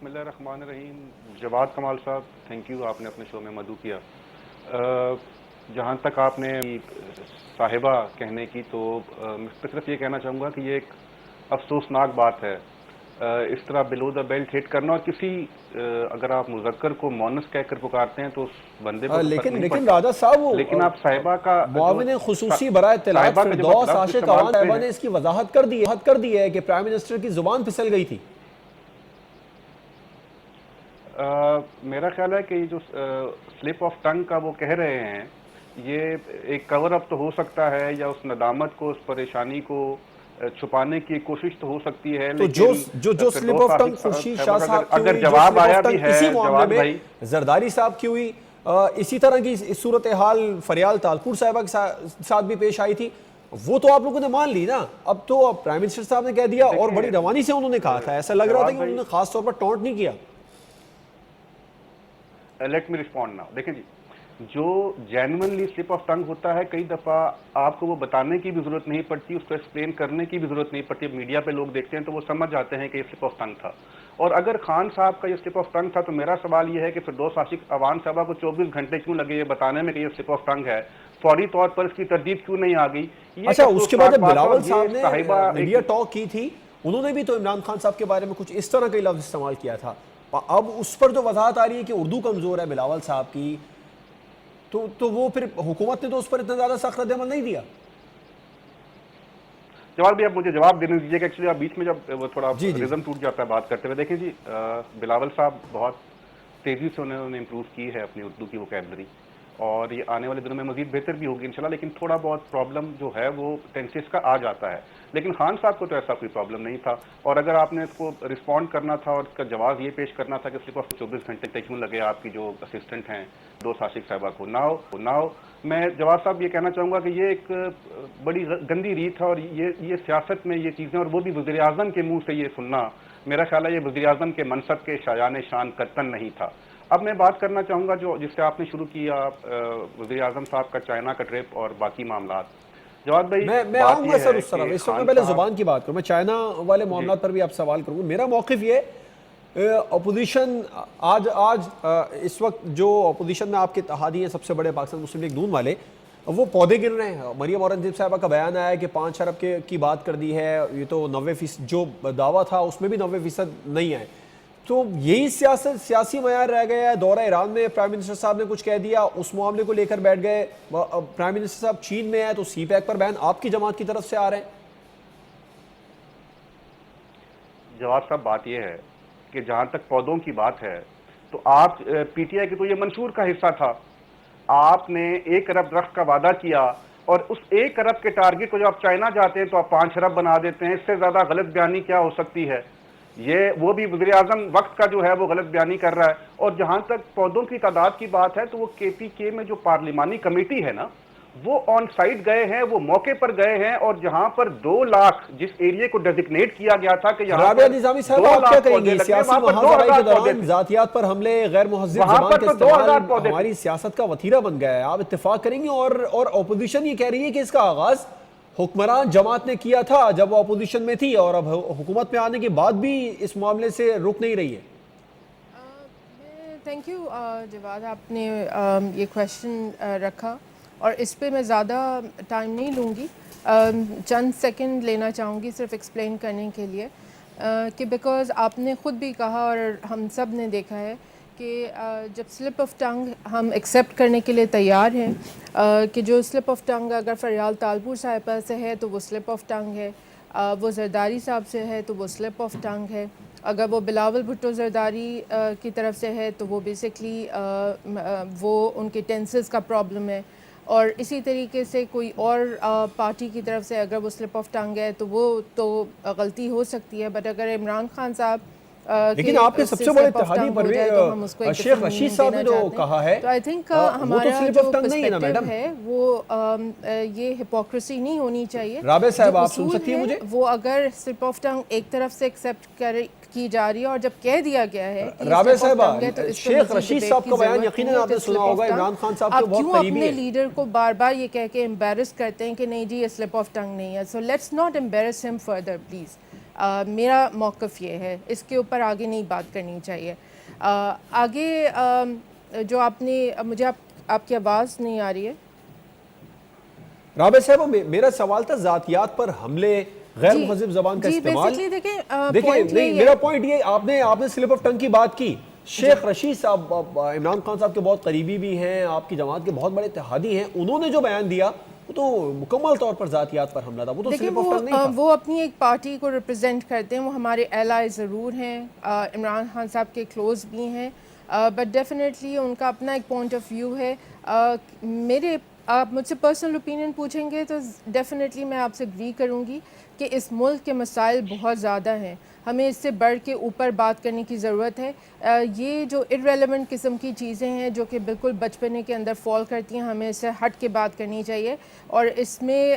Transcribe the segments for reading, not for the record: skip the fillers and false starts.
بسم اللہ الرحمن الرحیم. جواد کمال صاحب تھینک یو, آپ نے اپنے شو میں مدعو کیا. جہاں تک آپ نے صاحبہ کہنے کی, تو میں صرف یہ کہنا چاہوں گا کہ یہ ایک افسوسناک بات ہے اس طرح بلو دا بیلٹ ہٹ کرنا, اور کسی اگر آپ مذکر کو مونس کہہ کر پکارتے ہیں تو اس بندے کو لیکن راجہ صاحب وہ لیکن آپ صاحبہ کا معاون خصوصی برائے اطلاعات فردوس عاشق اوان صاحبہ نے اس کی وضاحت کر دی ہے کہ پرائم منسٹر کی زبان پھسل گئی تھی. میرا خیال ہے کہ یہ جو سلپ آف ٹنگ کا وہ کہہ رہے ہیں, یہ ایک کور اپ تو ہو سکتا ہے, یا اس ندامت کو, اس پریشانی کو چھپانے کی کوشش تو ہو سکتی ہے. تو جو slip of tongue Khurshid Shah صاحب کی اگر ہوئی, جواب آیا بھی ہے اسی معاملے میں بھائی زرداری صاحب کی ہوئی, اسی طرح کی صورتحال فریال تالپور صاحبہ کے ساتھ بھی پیش آئی تھی, وہ تو آپ لوگوں نے مان لی نا. اب تو پرائم منسٹر صاحب نے کہہ دیا, اور بڑی روانی سے انہوں نے کہا تھا, ایسا لگ رہا تھا کہ انہوں نے خاص طور پر ٹونٹ نہیں کیا. Let me respond now. دیکھیں جی, جو جینوئنلی سلپ آف ٹنگ ہوتا ہے, کئی دفعہ آپ کو وہ بتانے کی بھی ضرورت نہیں پڑتی, اس کو ایکسپلین کرنے کی بھی ضرورت نہیں پڑتی. میڈیا پہ لوگ دیکھتے ہیں تو وہ سمجھ جاتے ہیں کہ یہ سلپ آف ٹنگ تھا. اور اگر خان صاحب کا یہ سلپ آف ٹنگ تھا, تو میرا سوال یہ ہے کہ فردوس عاشق اوان صاحبہ کو 24 گھنٹے کیوں لگے یہ بتانے میں کہ یہ سلپ آف ٹنگ ہے؟ فوری طور پر اس کی تردید کیوں نہیں آ گئی؟ اچھا, اس کے بعد بلاول صاحب نے میڈیا ٹاک کی تھی, انہوں نے بھی تو عمران خان صاحب کے بارے میں کچھ اس طرح کے لفظ استعمال کیا تھا. اب اس پر جو وضاحت آ رہی ہے کہ اردو کمزور ہے بلاول صاحب کی, تو وہ پھر حکومت نے تو اس پر اتنا زیادہ سخت رد عمل نہیں دیا. جواب بھی اب مجھے جواب دینے دیجیے کہ ایکچولی آپ بیچ میں جب وہ تھوڑا ریزم ٹوٹ جاتا ہے بات کرتے ہوئے. دیکھیں جی, بلاول صاحب بہت تیزی سے انہوں نے امپروو کی ہے اپنی اردو کی ووکیبلری, اور یہ آنے والے دنوں میں مزید بہتر بھی ہوگی انشاءاللہ. لیکن تھوڑا بہت پرابلم جو ہے وہ ٹینسز کا آ جاتا ہے, لیکن خان صاحب کو تو ایسا کوئی پرابلم نہیں تھا. اور اگر آپ نے اس کو رسپونڈ کرنا تھا اور اس کا جواب یہ پیش کرنا تھا کہ سلپ آف 24 گھنٹے تک کیوں لگے آپ کی جو اسسٹنٹ ہیں فردوس عاشق صاحبہ کو, ناؤ میں جواد صاحب یہ کہنا چاہوں گا کہ یہ ایک بڑی گندی ریت ہے, اور یہ سیاست میں یہ چیزیں, اور وہ بھی وزیر اعظم کے منہ سے یہ سننا, میرا خیال ہے یہ وزیر اعظم کے منصب کے شایان شان قطعاً نہیں تھا. اب میں بات کرنا چاہوں گا جس سے آپ نے شروع کیا, وزیر اعظم صاحب کا چائنا کا ٹرپ اور باقی معاملات. جواد بھائی میں آؤں گا سر اس طرف, اس وقت میں پہلے زبان کی بات کروں, میں چائنا والے معاملات پر بھی آپ سوال کروں گا. میرا موقف یہ, اپوزیشن آج اس وقت جو اپوزیشن میں آپ کے اتحادی ہیں سب سے بڑے پاکستان مسلم لیگ نون والے, وہ پودے گر رہے ہیں. مریم اورنگزیب صاحبہ کا بیان آیا ہے کہ 5 ارب کی بات کر دی ہے, یہ تو 90% جو دعویٰ تھا اس میں بھی 90% نہیں آئے. تو یہی سیاسی معیار رہ گیا ہے. دورہ ایران میں پرائم منسٹر صاحب نے کچھ کہہ دیا, اس معاملے کو لے کر بیٹھ گئے. پرائم منسٹر صاحب چین میں ہے تو سی پیک پر بین آپ کی جماعت کی طرف سے آ رہے ہیں. جواد صاحب بات یہ ہے کہ جہاں تک پودوں کی بات ہے, تو آپ پی ٹی آئی کے تو یہ منشور کا حصہ تھا. آپ نے 1 ارب درخت کا وعدہ کیا, اور اس 1 ارب کے ٹارگٹ کو جب آپ چائنا جاتے ہیں تو آپ 5 ارب بنا دیتے ہیں. اس سے زیادہ غلط بیانی کیا ہو سکتی ہے؟ یہ وہ بھی وزیر اعظم وقت کا جو ہے وہ غلط بیانی کر رہا ہے. اور جہاں تک پودوں کی تعداد کی بات ہے, تو وہ کے پی کے میں جو پارلیمانی کمیٹی ہے نا, وہ آن سائٹ گئے ہیں, وہ موقع پر گئے ہیں, اور جہاں پر 2 لاکھ جس ایریے کو ڈیزگنیٹ کیا گیا تھا کہ یہاں رابعہ نظامی صاحب آپ کیا کہیں گے, سیاسی مہاجرائی کے دوران ذاتیات پر حملے, غیر مہذب زبان کا استعمال ہماری سیاست کا وتیرہ بن گیا ہے, آپ اتفاق کریں گے؟ اور اپوزیشن یہ کہہ رہی ہے کہ اس کا آغاز حکمران جماعت نے کیا تھا جب وہ اپوزیشن میں تھی, اور اب حکومت میں آنے کے بعد بھی اس معاملے سے رک نہیں رہی ہے. تھینک یو جواد, آپ نے یہ کویشچن رکھا, اور اس پہ میں زیادہ ٹائم نہیں لوں گی, چند سیکنڈ لینا چاہوں گی صرف ایکسپلین کرنے کے لیے کہ بیکاز آپ نے خود بھی کہا اور ہم سب نے دیکھا ہے کہ جب سلپ آف ٹنگ ہم ایکسیپٹ کرنے کے لیے تیار ہیں کہ جو سلپ آف ٹنگ اگر فریال تالپور صاحبہ سے ہے تو وہ سلپ آف ٹنگ ہے, وہ زرداری صاحب سے ہے تو وہ سلپ آف ٹنگ ہے, اگر وہ بلاول بھٹو زرداری کی طرف سے ہے تو وہ بیسکلی وہ ان کے ٹینسز کا پرابلم ہے, اور اسی طریقے سے کوئی اور پارٹی کی طرف سے اگر وہ سلپ آف ٹنگ ہے تو وہ تو غلطی ہو سکتی ہے. بٹ اگر عمران خان صاحب لیکن آپ کے سب سے بڑے اتحادی پرویز شیخ رشید صاحب نے جو کہا ہے, تو آئی تھنک ہمارا جو پرسپیکٹیو ہے وہ یہ ہپوکریسی نہیں ہونی چاہیے. رابعہ صاحب آپ سن سکتی ہیں مجھے؟ وہ اگر سلپ آف ٹنگ ایک طرف سے ایکسیپٹ کی جا رہی ہے, اور جب کہہ دیا گیا ہے رابعہ صاحب, شیخ رشید صاحب کا بیان یقیناً آپ نے سنا ہوگا, عمران خان صاحب کے بہت قریبی ہیں. اپنے لیڈر کو بار بار یہ کہہ کے امبیرس کرتے ہیں کہ نہیں جی یہ سلپ آف ٹنگ نہیں ہے. سو لیٹس ناٹ امبیرس ہم فردر پلیز. میرا موقف یہ ہے، اس کے اوپر آگے نہیں بات کرنی چاہیے. آگے جو آپ نے مجھے آپ کی آواز نہیں آ رہی ہے. رابع صاحب میرا سوال تھا ذاتیات پر حملے، غیر مہذب زبان کا استعمال. دیکھیں نہیں، میرا پوائنٹ یہ آپ نے سلپ آف ٹنگ کی بات کی. شیخ رشید صاحب عمران خان صاحب کے بہت قریبی بھی ہیں، آپ کی جماعت کے بہت بڑے اتحادی ہیں، انہوں نے جو بیان دیا وہ تو مکمل طور پر ذاتیات پر حملہ تھا، وہ تو سلپ آف ٹنگ نہیں تھا. وہ اپنی ایک پارٹی کو ریپرزینٹ کرتے ہیں، وہ ہمارے ایلائی ضرور ہیں، عمران خان صاحب کے کلوز بھی ہیں، بٹ ڈیفینیٹلی ان کا اپنا ایک پوائنٹ آف ویو ہے. آپ مجھ سے پرسنل اوپینین پوچھیں گے تو ڈیفینیٹلی میں آپ سے اگری کروں گی کہ اس ملک کے مسائل بہت زیادہ ہیں، ہمیں اس سے بڑھ کے اوپر بات کرنے کی ضرورت ہے. یہ جو ارریلیونٹ قسم کی چیزیں ہیں جو کہ بالکل بچپنے کے اندر فال کرتی ہیں، ہمیں اس سے ہٹ کے بات کرنی چاہیے اور اس میں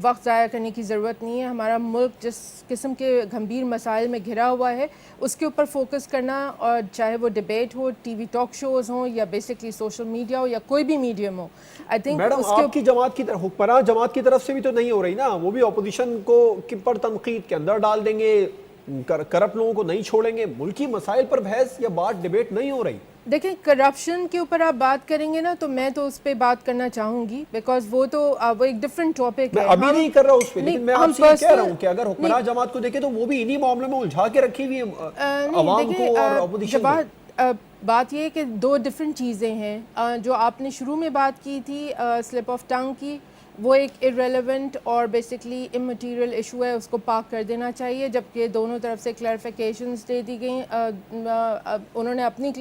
وقت ضائع کرنے کی ضرورت نہیں ہے. ہمارا ملک جس قسم کے گھمبیر مسائل میں گھرا ہوا ہے اس کے اوپر فوکس کرنا، اور چاہے وہ ڈیبیٹ ہو، ٹی وی ٹاک شوز ہوں، یا بیسکلی سوشل میڈیا ہو، یا کوئی بھی میڈیم ہو. آئی تھنک میڈم آپ کی جماعت کی طرف، حکمراں جماعت کی طرف سے بھی تو نہیں ہو رہی نا، وہ بھی اپوزیشن کو پر تنقید کے اندر ڈال دیں گے، کرپٹ لوگوں کو نہیں چھوڑیں گے. ملکی مسائل پر بحث یا بات ڈیبیٹ نہیں ہو رہی. دیکھیں کرپشن کے اوپر آپ بات کریں گے نا تو میں تو اس پہ بات کرنا چاہوں گی، بیکاز وہ ایک ڈفرینٹ ٹاپک ہے. میں ابھی نہیں کر رہا اس پہ، لیکن میں آپ سے یہ کہہ رہا ہوں کہ اگر حکمراں جماعت کو دیکھیں تو وہ بھی انہی معاملوں میں الجھا کے رکھی ہوئی ہے عوام کو اور اپوزیشن کو. بات یہ ہے کہ دو ڈفرینٹ چیزیں ہیں. جو آپ نے شروع میں بات کی تھی سلپ آف ٹنگ کی، وہ ایک ارریلیونٹ اور بیسکلی امٹیریل ایشو ہے، اس کو پاک کر دینا چاہیے، جبکہ دونوں طرف سے کلیریفیکیشنز دے دی گئیں. انہوں نے اپنی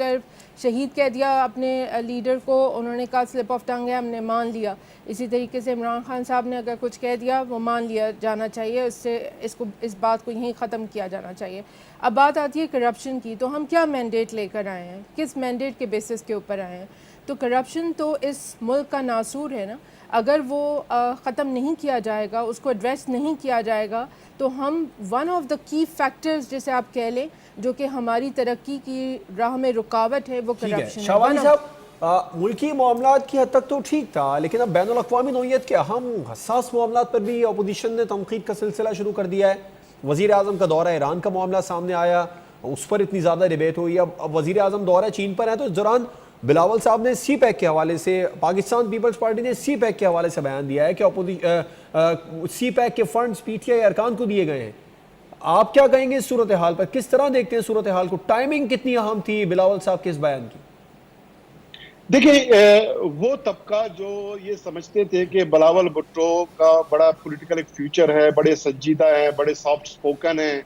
شہید کہہ دیا اپنے لیڈر کو، انہوں نے کہا سلپ آف ٹنگ ہے، ہم نے مان لیا. اسی طریقے سے عمران خان صاحب نے اگر کچھ کہہ دیا وہ مان لیا جانا چاہیے، اس بات کو یہیں ختم کیا جانا چاہیے. اب بات آتی ہے کرپشن کی، تو ہم کیا مینڈیٹ لے کر آئے ہیں، کس مینڈیٹ کے بیسس کے اوپر آئے ہیں؟ تو کرپشن تو اس ملک کا ناسور ہے نا. اگر وہ ختم نہیں کیا جائے گا، اس کو ایڈریس نہیں کیا جائے گا، تو ہم ون آف دا کی فیکٹرز جیسے آپ کہہ لیں جو کہ ہماری ترقی کی راہ میں رکاوٹ ہے، وہ کرپشن ہے. شاہوانی صاحب ملکی معاملات کی حد تک تو ٹھیک تھا، لیکن اب بین الاقوامی نوعیت کے اہم حساس معاملات پر بھی اپوزیشن نے تنقید کا سلسلہ شروع کر دیا ہے. وزیر اعظم کا دورہ ایران کا معاملہ سامنے آیا، اس پر اتنی زیادہ ڈیبیٹ ہوئی. اب وزیر اعظم دورہ چین پر ہیں تو اس دوران بلاول صاحب نے سی پیک کے حوالے سے، پاکستان پیپلز پارٹی نے سی پیک کے حوالے سے بیان دیا ہے کہ سی پیک کے فنڈز پی ٹی آئی ارکان کو دیے گئے ہیں. آپ کیا کہیں گے اس صورتحال پر؟ کس طرح دیکھتے ہیں صورتحال کو؟ ٹائمنگ کتنی اہم تھی بلاول صاحب کے اس بیان کی؟ دیکھیں وہ طبقہ جو یہ سمجھتے تھے کہ بلاول بھٹو کا بڑا پولیٹیکل ایک فیوچر ہے، بڑے سنجیدہ ہیں، بڑے سافٹ سپوکن ہیں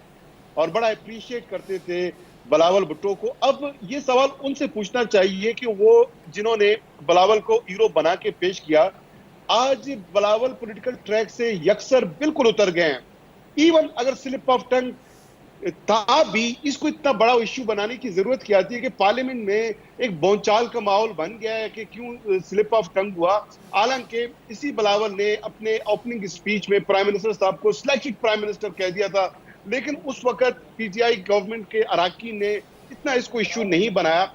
اور بڑا اپریشیٹ کرتے تھے بلاول بھٹو کو، اب یہ سوال ان سے پوچھنا چاہیے کہ وہ جنہوں نے بلاول کو ہیرو بنا کے پیش کیا، آج بلاول پولیٹیکل ٹریک سے یکسر بالکل اتر گئے ہیں. ایون اگر سلپ آف ٹنگ تھا بھی، اس کو اتنا بڑا ایشو بنانے کی ضرورت کیا تھی کہ پارلیمنٹ میں ایک بونچال کا ماحول بن گیا ہے کہ کیوں سلپ آف ٹنگ ہوا. حالانکہ اسی بلاول نے اپنے اوپننگ اسپیچ میں پرائم منسٹر صاحب کو سلیکٹڈ پرائم منسٹر کہہ دیا تھا، لیکن اس وقت پی ٹی آئی گورنمنٹ کے اراکین نے اتنا اس کو ایشو نہیں بنایا.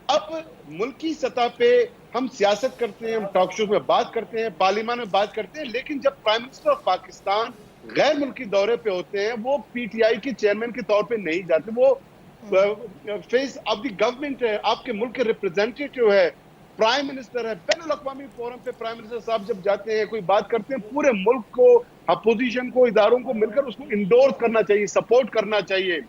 اب ملکی سطح پہ ہم سیاست کرتے ہیں، ہم ٹاک شوز میں بات کرتے ہیں، پارلیمان میں بات کرتے ہیں، لیکن جب پرائم منسٹر آف پاکستان غیر ملکی دورے پہ ہوتے ہیں، وہ پی ٹی آئی کے چیئرمین کے طور پہ نہیں جاتے، وہ فیس آف دی گورنمنٹ ہے، آپ کے ملک کے ریپرزینٹیٹیو ہے، پرائم منسٹر ہے. بین الاقوامی فورم پہ پرائم منسٹر صاحب جب جاتے ہیں، کوئی بات کرتے ہیں، پورے ملک کو، اپوزیشن کو، اداروں کو مل کر اس کو انڈورس کرنا چاہیے، سپورٹ کرنا چاہیے.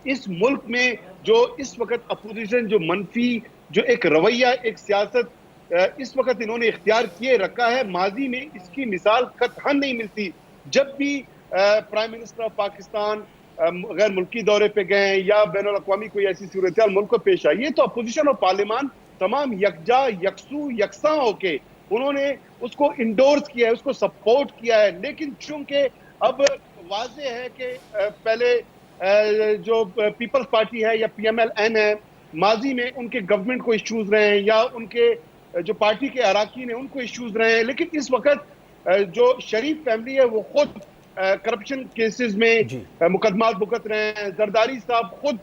اس ملک میں جو اس وقت اپوزیشن جو منفی جو ایک رویہ، ایک سیاست اس وقت انہوں نے اختیار کیے رکھا ہے، ماضی میں اس کی مثال قطعاً نہیں ملتی. جب بھی پرائم منسٹر آف پاکستان غیر ملکی دورے پہ گئے یا بین الاقوامی کوئی ایسی صورتحال ملک کو پیش آئی ہے تو اپوزیشن اور پارلیمان تمام یکجا، یکساں ہو کے انہوں نے اس کو انڈورس کیا ہے، اس کو سپورٹ کیا ہے. لیکن چونکہ اب واضح ہے کہ پہلے جو پیپلز پارٹی ہے یا پی ایم ایل این ہے، ماضی میں ان کے گورنمنٹ کو ایشوز رہے ہیں یا ان کے جو پارٹی کے اراکین ہیں ان کو ایشوز رہے ہیں. لیکن اس وقت جو شریف فیملی ہے وہ خود کرپشن کیسز میں مقدمات بھگت رہے ہیں. زرداری صاحب خود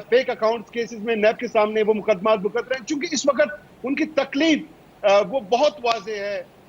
فیک اکاؤنٹس کیسز میں نیب کے سامنے وہ مقدمات بھگت رہے ہیں. چونکہ اس وقت ان کی تکلیف وہ بہت واضح ہے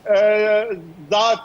ذات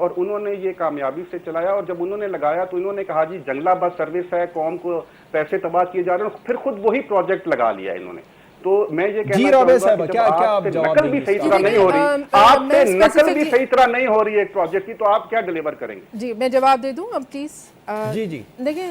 اور انہوں نے یہ کامیابی سے چلایا. اور جب انہوں نے لگایا تو انہوں نے کہا جی جنگلہ بس سروس ہے, قوم کو پیسے تباہ کیے جا رہے ہیں, پھر خود وہی پروجیکٹ لگا لیا انہوں نے. تو میں یہ کہنا چاہوں گا کہ جب آپ سے نقل بھی صحیح طرح نہیں ہو رہی, آپ سے نقل بھی صحیح طرح نہیں ہو رہی ہے ایک پروجیکٹ کی, تو آپ کیا ڈیلیور کریں گے؟ جی میں جواب دے دوں اب پلیز. جی جی دیکھیں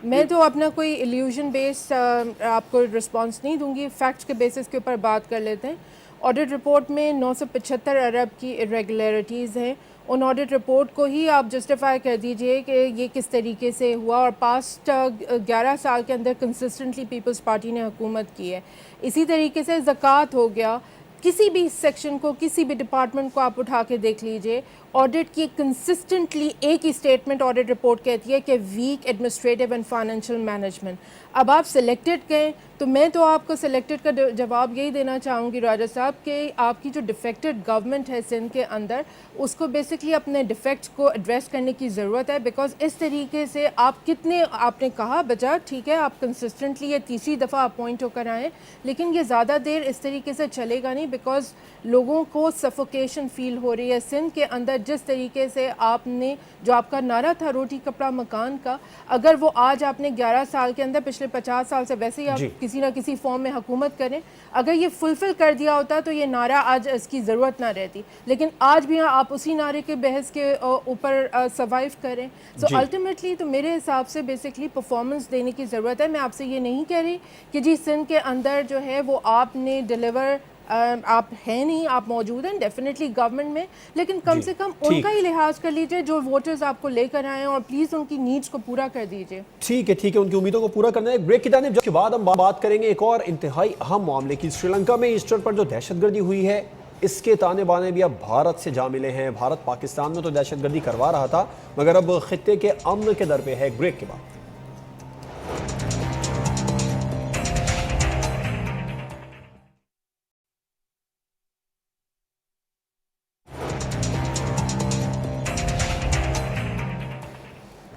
میں تو اپنا کوئی ایلیوژن بیس آپ کو رسپانس نہیں دوں گی, فیکٹس کے بیسس کے اوپر بات کر لیتے ہیں. آڈٹ رپورٹ میں 975 ارب کی irregularities ہیں. ان آڈٹ رپورٹ کو ہی آپ جسٹیفائی کر دیجئے کہ یہ کس طریقے سے ہوا, اور پاسٹ 11 سال کے اندر کنسسٹنٹلی پیپلز پارٹی نے حکومت کی ہے. اسی طریقے سے زکوٰۃ ہو گیا, کسی بھی سیکشن کو, کسی بھی ڈپارٹمنٹ کو آپ اٹھا کے دیکھ لیجئے, آڈٹ کی کنسسٹنٹلی ایک ہی اسٹیٹمنٹ آڈٹ رپورٹ کہتی ہے کہ weak administrative and financial management. اب آپ سلیکٹڈ کہیں تو میں تو آپ کو سلیکٹڈ کا جواب یہی دینا چاہوں گی راجہ صاحب کہ آپ کی جو ڈیفیکٹڈ گورنمنٹ ہے سندھ کے اندر, اس کو بیسکلی اپنے ڈیفیکٹس کو ایڈریس کرنے کی ضرورت ہے. بیکاز اس طریقے سے آپ کتنے, آپ نے کہا بچا ٹھیک ہے آپ کنسسٹنٹلی یہ تیسری دفعہ اپوائنٹ ہو کر آئیں, لیکن یہ زیادہ دیر اس طریقے سے چلے گا نہیں, بیکاز لوگوں کو سفوکیشن فیل ہو رہی ہے سندھ کے اندر. جس طریقے سے آپ نے جو آپ کا نعرہ تھا روٹی کپڑا مکان کا, اگر وہ آج آپ نے 11 سال کے اندر, پچھلے 50 سال سے ویسے ہی آپ کسی نہ کسی فارم میں حکومت کریں, اگر یہ فلفل کر دیا ہوتا تو یہ نعرہ آج اس کی ضرورت نہ رہتی. لیکن آج بھی آپ اسی نعرے کے بحث کے اوپر سروائیو کریں. سو الٹیمیٹلی تو میرے حساب سے بیسکلی پرفارمنس دینے کی ضرورت ہے. میں آپ سے یہ نہیں کہہ رہی کہ جی سندھ کے اندر جو ہے وہ آپ نے ڈیلیور, آپ ہیں نہیں, آپ موجود ہیں ڈیفینیٹلی گورنمنٹ میں, لیکن کم سے کم ان کا ہی لحاظ کر لیجئے جو ووٹرز آپ کو لے کر آئے ہیں, اور پلیز ان کی نیڈز کو پورا کر دیجئے. ٹھیک ہے ان کی امیدوں کو پورا کرنا ہے. بریک کی جانب جس کے بعد ہم بات کریں گے ایک اور انتہائی اہم معاملے کی. سری لنکا میں ایسٹر پر جو دہشت گردی ہوئی ہے, اس کے تانے بانے بھی اب بھارت سے جا ملے ہیں. بھارت پاکستان میں تو دہشت گردی کروا رہا تھا, مگر اب خطے کے امن کے در پہ ہے. ایک بریک کے بعد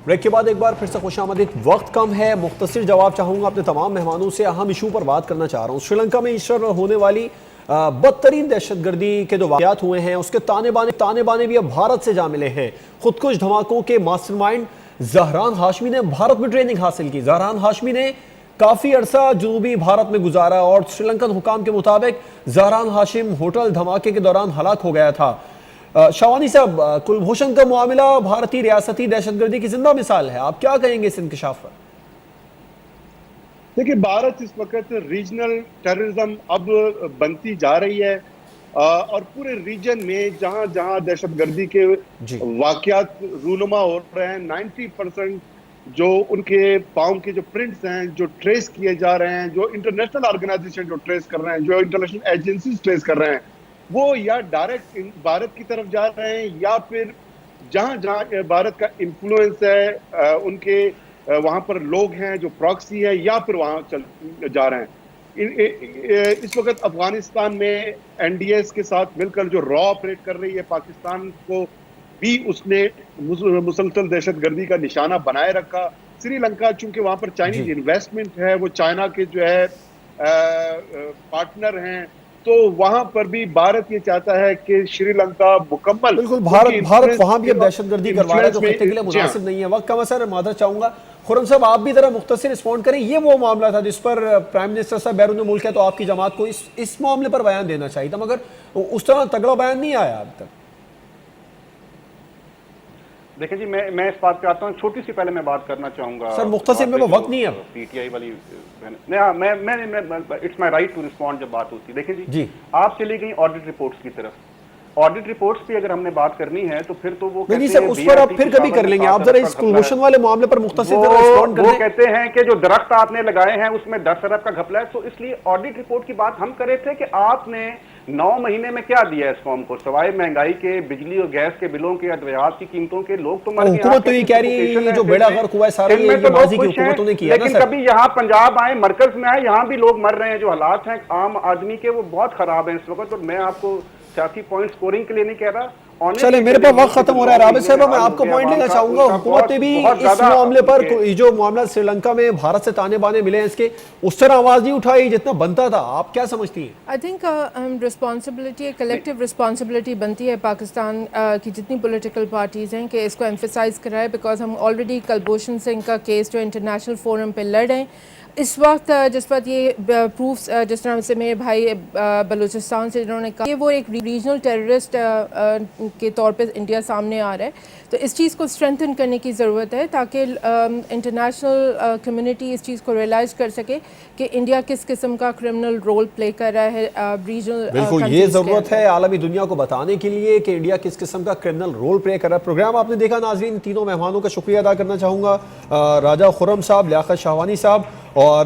بریک کے بعد ایک بار پھر سے خوش آمدید. وقت کم ہے, مختصر جواب چاہوں گا اپنے تمام مہمانوں سے. اہم ایشو پر بات کرنا چاہ رہا ہوں. سری لنکا میں ایسٹر پر ہونے والی بدترین دہشت گردی کے جو واقعات ہوئے ہیں, اس کے تانے بانے بھی اب بھارت سے جا ملے ہیں. خودکش دھماکوں کے ماسٹر مائنڈ زہران ہاشمی نے بھارت میں ٹریننگ حاصل کی. زہران ہاشمی نے کافی عرصہ جنوبی بھارت میں گزارا, اور سری لنکن حکام کے مطابق زہران ہاشم ہوٹل دھماکے کے دوران ہلاک ہو گیا تھا. شاوانی صاحب, کلبھوشن کا معاملہ بھارتی ریاستی دہشت گردی کی زندہ مثال ہے. آپ کیا کہیں گے اس انکشاف پر؟ دیکھیں, بھارت اس وقت ریجنل ٹیررزم اب بنتی جا رہی ہے, اور پورے ریجن میں جہاں جہاں دہشت گردی کے واقعات رونما ہو رہے ہیں, 90% جو ان کے پاؤں کے جو پرنٹس ہیں جو ٹریس کیے جا رہے ہیں, جو انٹرنیشنل آرگنائزیشن جو ٹریس کر رہے ہیں, جو انٹرنیشنل ایجنسیز ٹریس کر رہے ہیں, وہ یا ڈائریکٹ بھارت کی طرف جا رہے ہیں, یا پھر جہاں جہاں بھارت کا انفلوئنس ہے, ان کے وہاں پر لوگ ہیں جو پراکسی ہے, یا پھر وہاں جا رہے ہیں. اس وقت افغانستان میں این ڈی ایس کے ساتھ مل کر جو را آپریٹ کر رہی ہے, پاکستان کو بھی اس نے مسلسل دہشت گردی کا نشانہ بنائے رکھا. سری لنکا چونکہ وہاں پر چائنیز انویسٹمنٹ ہے, وہ چائنا کے جو ہے پارٹنر ہیں, تو وہاں پر بھی بھارت یہ چاہتا ہے کہ شری لنکا مکمل, بالکل بھارت وہاں بھی اب دہشت گردی کروا رہا ہے جو خطے کے لیے مناسب نہیں ہے. وقت کم ہے سر, معذرت چاہوں گا. خرم صاحب, آپ بھی ذرا مختصر رسپونڈ کریں. یہ وہ معاملہ تھا جس پر پرائم منسٹر صاحب بیرون ملک ہے, تو آپ کی جماعت کو اس معاملے پر بیان دینا چاہیے تھا, مگر اس طرح تگڑا بیان نہیں آیا اب تک. دیکھیں جی, میں اس بات پہ آتا ہوں. چھوٹی سی پہلے میں بات کرنا چاہوں گا سر, مختصر میں وقت نہیں ہے. پی ٹی آئی والی it's my right to respond جب بات ہوتی ہے. دیکھیں جی, آپ چلی گئی آڈٹ رپورٹس کی طرف. آڈٹ رپورٹس پہ اگر ہم نے بات کرنی ہے تو پھر تو وہ نہیں سر, اس پر آپ پھر کبھی کر لیں گے. آپ ذرا اس کلبھوشن والے معاملے پر مختصر رسپونڈ کریں. وہ کہتے ہیں کہ جو درخت آپ نے لگائے ہیں اس میں 10 ارب کا گھپلا ہے. تو اس لیے آڈٹ رپورٹ کی بات ہم کر رہے تھے کہ آپ نے 9 مہینے میں کیا دیا اس قوم کو, سوائے مہنگائی کے, بجلی اور گیس کے بلوں کے, ادویات کی قیمتوں کے. لوگ تو مر گئے. حکومت تو یہ کہہ رہی ہے جو بیڑا غرق ہوا ہے سارا یہ ماضی کی حکومتوں نے کیا. لیکن کبھی یہاں پنجاب آئے, مرکز میں آئے, یہاں بھی لوگ مر رہے ہیں. جو حالات ہیں عام آدمی کے وہ بہت خراب ہیں اس وقت. اور میں آپ کو سیاسی پوائنٹ سکورنگ کے لیے نہیں کہہ رہا, چلے میرے پاس وقت ختم ہو رہا ہے رابع صاحبہ، میں آپ کو پوائنٹ لینا چاہوں گا، حکومت نے بھی اس معاملے پر جو معاملہ سری لنکا میں بھارت سے تانے بانے ملے ہیں اس کے اس طرح آواز نہیں اٹھائی جتنا بنتا تھا، آپ کیا سمجھتی ہیں؟ I think responsibility collective responsibility بنتی ہے پاکستان کی جتنی پولیٹیکل پارٹیز ہیں کہ اس کو ایمفیسائز کرائے، بیکاز ہم آلریڈی کلبھوشن سنگھ کا کیس جو انٹرنیشنل فورم پہ لڑ رہے ہیں اس وقت، جس وقت یہ پروفس جس طرح سے میرے بھائی بلوچستان سے جنہوں نے کہا کہ وہ ایک ریجنل ٹیررسٹ کے طور پہ انڈیا سامنے آ رہا ہے، تو اس چیز کو اسٹرینتھن کرنے کی ضرورت ہے تاکہ انٹرنیشنل کمیونٹی اس چیز کو ریئلائز کر سکے کہ انڈیا کس قسم کا کرمنل رول پلے کر رہا ہے ریجنل۔ بالکل یہ ضرورت ہے عالمی دنیا کو بتانے کے لیے کہ انڈیا کس قسم کا کرمنل رول پلے کر رہا ہے۔ پروگرام آپ نے دیکھا ناظرین، تینوں مہمانوں کا شکریہ ادا کرنا چاہوں گا، راجہ خرم صاحب، لیاقت شاہوانی صاحب اور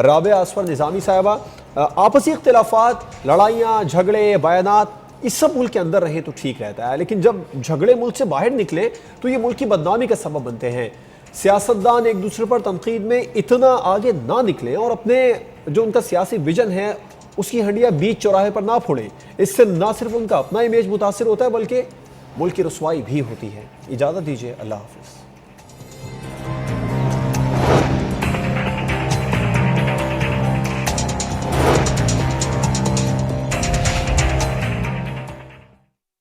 رابعہ اصفر نظامی صاحبہ۔ آپسی اختلافات، لڑائیاں، جھگڑے، بیانات، اس سب ملک کے اندر رہیں تو ٹھیک رہتا ہے، لیکن جب جھگڑے ملک سے باہر نکلے تو یہ ملک کی بدنامی کا سبب بنتے ہیں۔ سیاستدان ایک دوسرے پر تنقید میں اتنا آگے نہ نکلیں اور اپنے جو ان کا سیاسی ویژن ہے اس کی ہنڈیاں بیچ چوراہے پر نہ پھوڑیں، اس سے نہ صرف ان کا اپنا امیج متاثر ہوتا ہے بلکہ ملک کی رسوائی بھی ہوتی ہے۔ اجازت دیجیے، اللہ حافظ۔